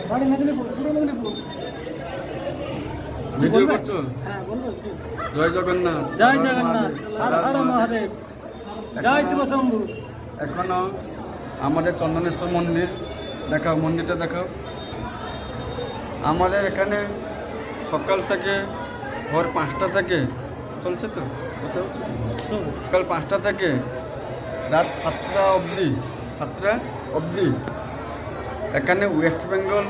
বাড়ি মেদিনীপুর, পূর্ব মেদিনীপুর। ভিডিও করছো? হ্যাঁ বলবো। জয় জগন্নাথ। জয় জগন্নাথ, হর হর মহাদেব, জয় শিব শম্ভু। এখনো আমাদের চন্দনেশ্বর মন্দির দেখাও, মন্দিরটা দেখাও। আমাদের এখানে সকাল থেকে ভোর 5টা থেকে চলছে তো, কথা হচ্ছে সকাল 5টা থেকে রাত 7টা অবধি এখানে ওয়েস্ট বেঙ্গল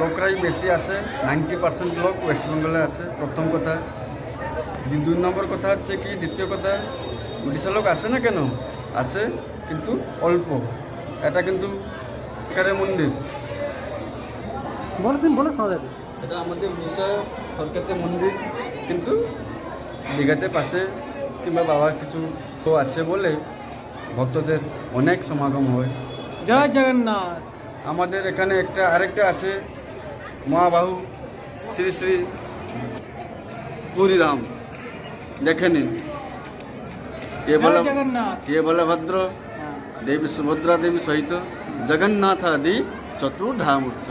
লোকরাই বেশি আসে। 90% লোক ওয়েস্ট বেঙ্গলে আসে, প্রথম কথা। 2 নম্বর কথা হচ্ছে কি, দ্বিতীয় কথা, উড়িষ্যা লোক আসে না কেন, আছে কিন্তু অল্প। এটা কিন্তু এখানে মন্দির, বলো তুমি, বলো শোনা যাবে। এটা আমাদের উড়িষ্যা সরকারের মন্দির, কিন্তু দীঘাতে পাশে কিংবা বাবার কিছু তো আছে বলে ভক্তদের অনেক সমাগম হয়। জয় জগন্নাথ। আমাদের এখানে আরেকটা আছে, মহাবাহু শ্রী শ্রী পুরীধাম, দেখে নিন। জয় জগন্নাথ। ये बलभद्र হ্যাঁ। देवी सुभद्रा देवी सहित जगन्नाथ आदि चतुर्धामूर्त।